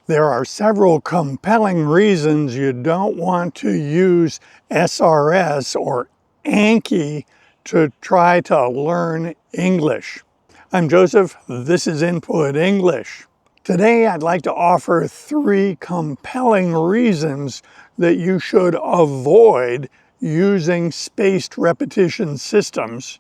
There are several compelling reasons you don't want to use SRS or Anki to try to learn English. I'm Joseph, this is Input English. Today I'd like to offer 3 compelling reasons that you should avoid using spaced repetition systems.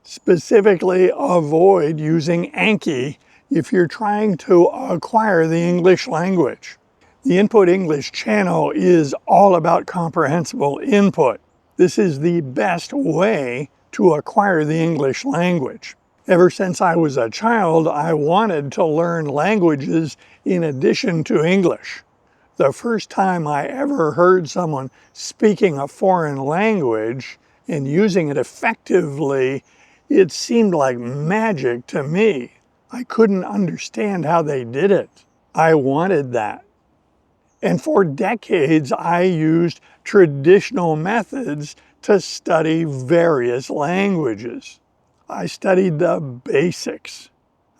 Specifically, avoid using Anki if you're trying to acquire the English language. The Input English channel is all about comprehensible input. This is the best way to acquire the English language. Ever since I was a child, I wanted to learn languages in addition to English. The first time I ever heard someone speaking a foreign language and using it effectively, it seemed like magic to me. I couldn't understand how they did it. I wanted that. And for decades, I used traditional methods to study various languages. I studied the basics.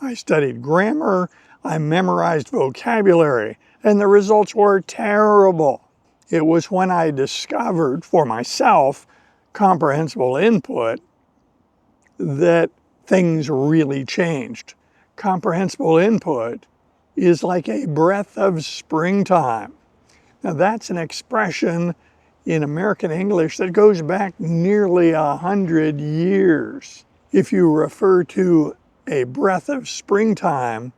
I studied grammar, I memorized vocabulary, and the results were terrible. It was when I discovered for myself comprehensible input that things really changed. Comprehensible input is like a breath of springtime. Now that's an expression in American English that goes back nearly 100 years. If you refer to a breath of springtime,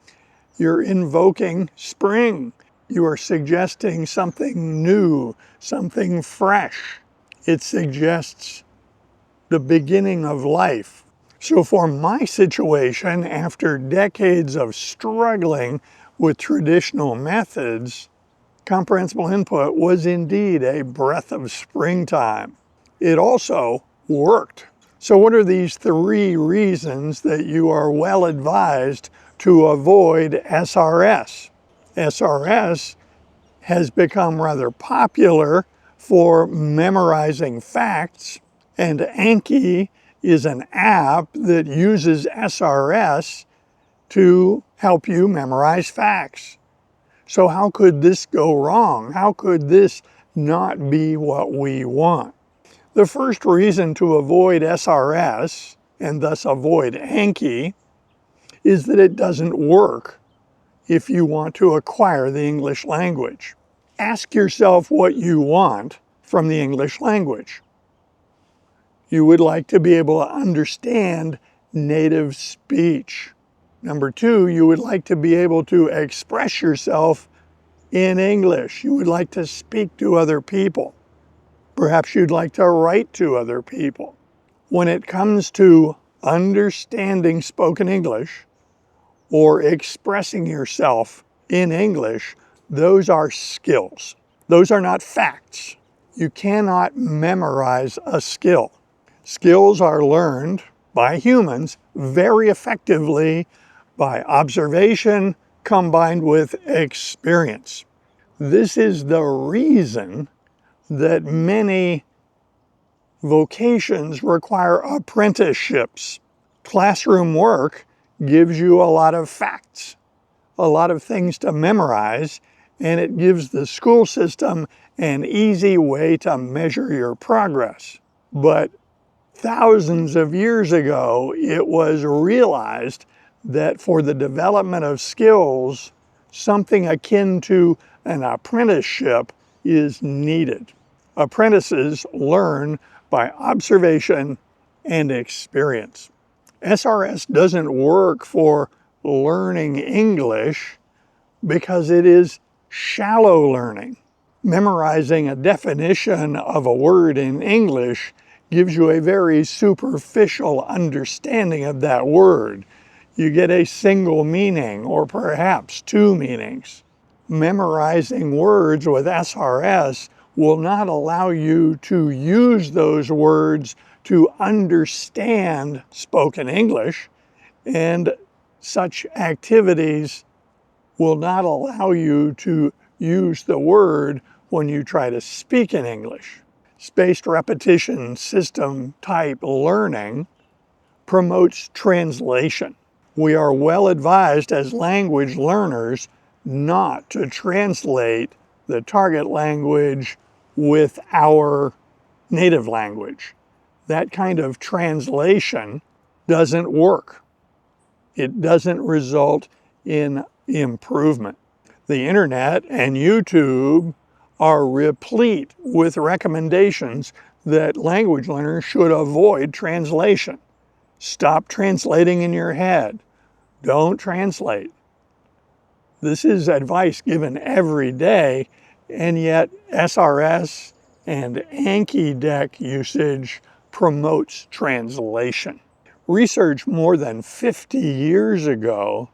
you're invoking spring. You are suggesting something new, something fresh. It suggests the beginning of life. So for my situation, after decades of struggling with traditional methods, comprehensible input was indeed a breath of springtime. It also worked. So what are these 3 reasons that you are well advised to avoid SRS? SRS has become rather popular for memorizing facts, and Anki is an app that uses SRS to help you memorize facts. So how could this go wrong? How could this not be what we want? The first reason to avoid SRS, and thus avoid Anki, is that it doesn't work if you want to acquire the English language. Ask yourself what you want from the English language. You would like to be able to understand native speech. Number 2, you would like to be able to express yourself in English. You would like to speak to other people. Perhaps you'd like to write to other people. When it comes to understanding spoken English or expressing yourself in English, those are skills. Those are not facts. You cannot memorize a skill. Skills are learned by humans very effectively by observation combined with experience. This is the reason that many vocations require apprenticeships. Classroom work gives you a lot of facts, a lot of things to memorize, and it gives the school system an easy way to measure your progress. But thousands of years ago, it was realized that for the development of skills, something akin to an apprenticeship is needed. Apprentices learn by observation and experience. SRS doesn't work for learning English because it is shallow learning. Memorizing a definition of a word in English gives you a very superficial understanding of that word. You get a single meaning or perhaps 2 meanings. Memorizing words with SRS will not allow you to use those words to understand spoken English, and such activities will not allow you to use the word when you try to speak in English. Spaced repetition system type learning promotes translation. We are well advised as language learners not to translate the target language with our native language. That kind of translation doesn't work. It doesn't result in improvement. The internet and YouTube are replete with recommendations that language learners should avoid translation. Stop translating in your head. Don't translate. This is advice given every day, and yet SRS and Anki deck usage promotes translation. Research more than 50 years ago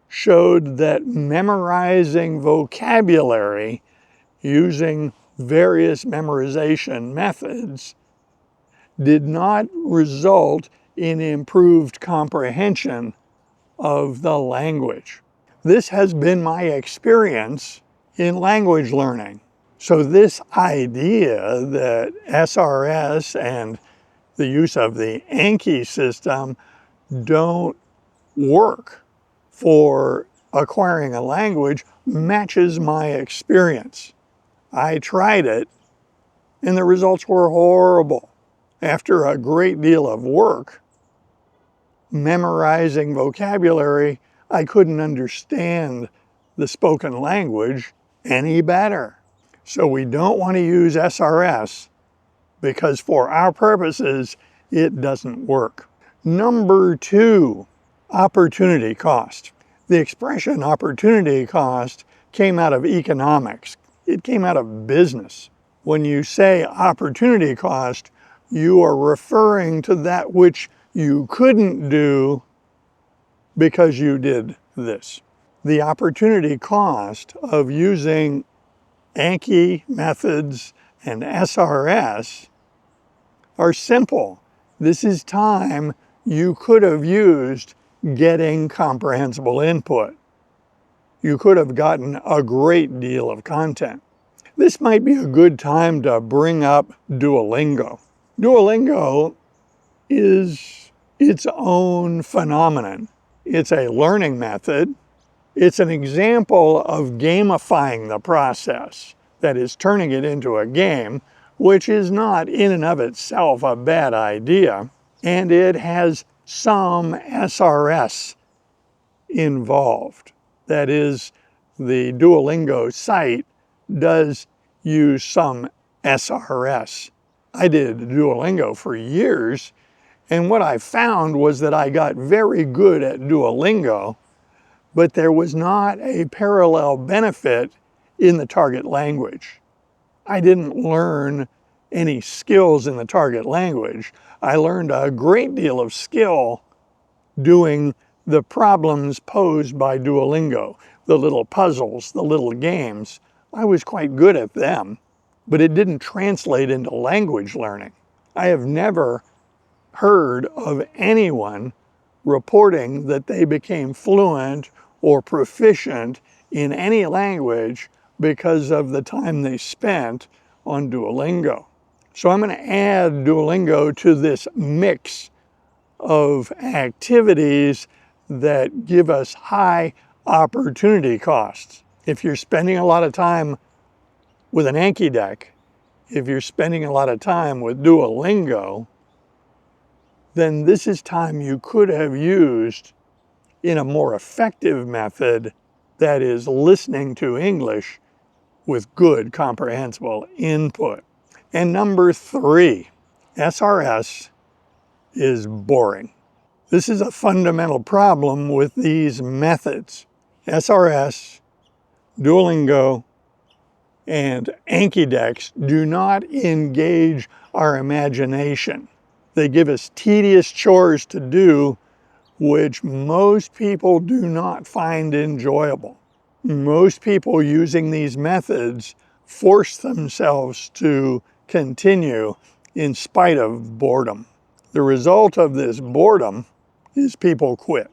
showed that memorizing vocabulary using various memorization methods did not result in improved comprehension of the language. This has been my experience in language learning. So this idea that SRS and the use of the Anki system don't work for acquiring a language matches my experience. I tried it and the results were horrible. After a great deal of work memorizing vocabulary, I couldn't understand the spoken language any better. So we don't want to use SRS because for our purposes, it doesn't work. Number 2, opportunity cost. The expression opportunity cost came out of economics. It came out of business. When you say opportunity cost, you are referring to that which you couldn't do because you did this. The opportunity cost of using Anki methods and SRS are simple. This is time you could have used getting comprehensible input. You could have gotten a great deal of content. This might be a good time to bring up Duolingo. Duolingo is its own phenomenon. It's a learning method. It's an example of gamifying the process, that is, turning it into a game, which is not in and of itself a bad idea, and it has some SRS involved. That is, the Duolingo site does use some SRS. I did Duolingo for years, and what I found was that I got very good at Duolingo, but there was not a parallel benefit in the target language. I didn't learn any skills in the target language. I learned a great deal of skill doing the problems posed by Duolingo, the little puzzles, the little games. I was quite good at them, but it didn't translate into language learning. I have never heard of anyone reporting that they became fluent or proficient in any language because of the time they spent on Duolingo. So I'm going to add Duolingo to this mix of activities that give us high opportunity costs. If you're spending a lot of time with an Anki deck, if you're spending a lot of time with Duolingo, then this is time you could have used in a more effective method, that is listening to English with good comprehensible input. And number 3, SRS is boring. This is a fundamental problem with these methods. SRS, Duolingo, and Anki decks do not engage our imagination. They give us tedious chores to do, which most people do not find enjoyable. Most people using these methods force themselves to continue in spite of boredom. The result of this boredom is people quit.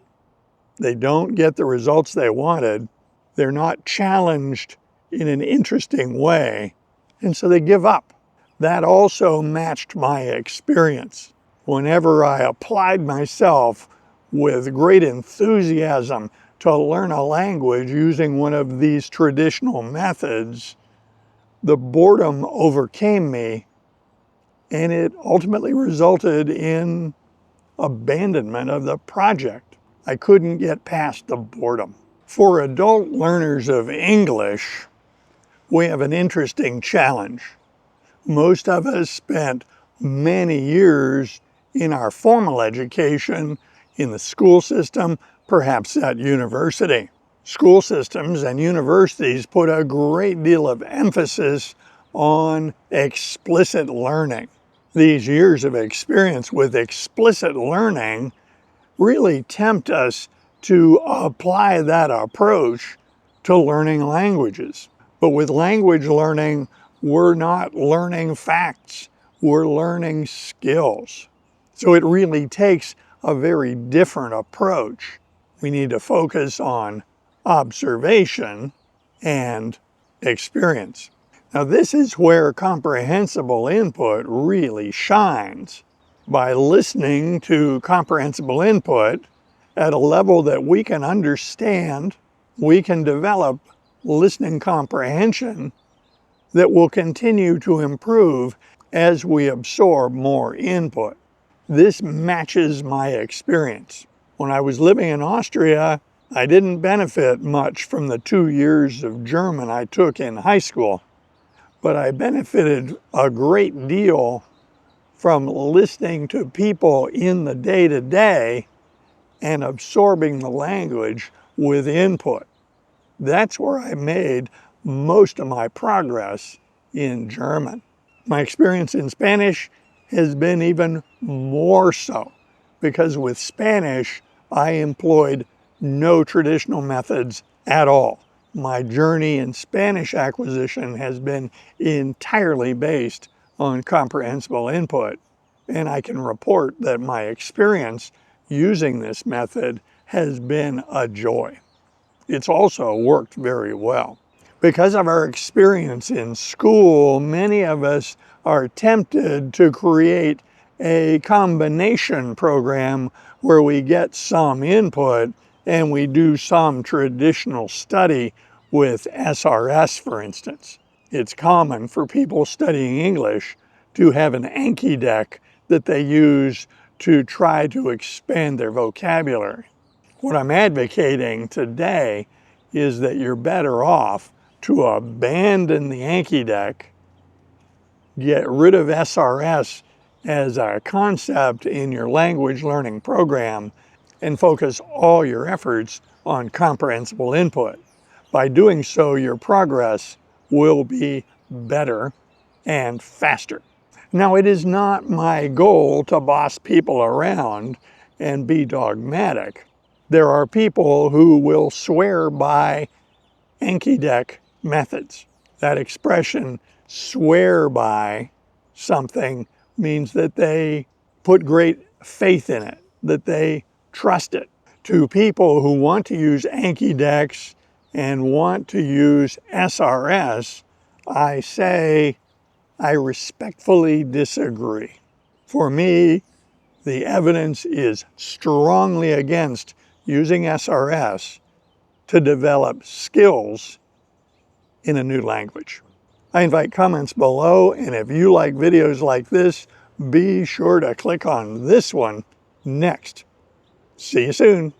They don't get the results they wanted. They're not challenged in an interesting way, and so they give up. That also matched my experience. Whenever I applied myself with great enthusiasm to learn a language using one of these traditional methods, the boredom overcame me, and it ultimately resulted in abandonment of the project. I couldn't get past the boredom. For adult learners of English, we have an interesting challenge. Most of us spent many years in our formal education in the school system, perhaps at university. School systems and universities put a great deal of emphasis on explicit learning. These years of experience with explicit learning really tempt us to apply that approach to learning languages. But with language learning, we're not learning facts, we're learning skills. So it really takes a very different approach. We need to focus on observation and experience. Now this is where comprehensible input really shines. By listening to comprehensible input at a level that we can understand, we can develop listening comprehension that will continue to improve as we absorb more input. This matches my experience. When I was living in Austria, I didn't benefit much from the 2 years of German I took in high school, but I benefited a great deal from listening to people in the day-to-day and absorbing the language with input. That's where I made most of my progress in German. My experience in Spanish has been even more so, because with Spanish, I employed no traditional methods at all. My journey in Spanish acquisition has been entirely based on comprehensible input, and I can report that my experience using this method has been a joy. It's also worked very well. Because of our experience in school, many of us are tempted to create a combination program where we get some input and we do some traditional study with SRS, for instance. It's common for people studying English to have an Anki deck that they use to try to expand their vocabulary. What I'm advocating today is that you're better off to abandon the Anki deck, get rid of SRS as a concept in your language learning program, and focus all your efforts on comprehensible input. By doing so, your progress will be better and faster. Now, it is not my goal to boss people around and be dogmatic. There are people who will swear by Anki deck methods. That expression, swear by something, means that they put great faith in it, that they trust it. To people who want to use Anki decks and want to use SRS, I say I respectfully disagree. For me, the evidence is strongly against using SRS to develop skills in a new language. I invite comments below, and if you like videos like this, be sure to click on this one next. See you soon.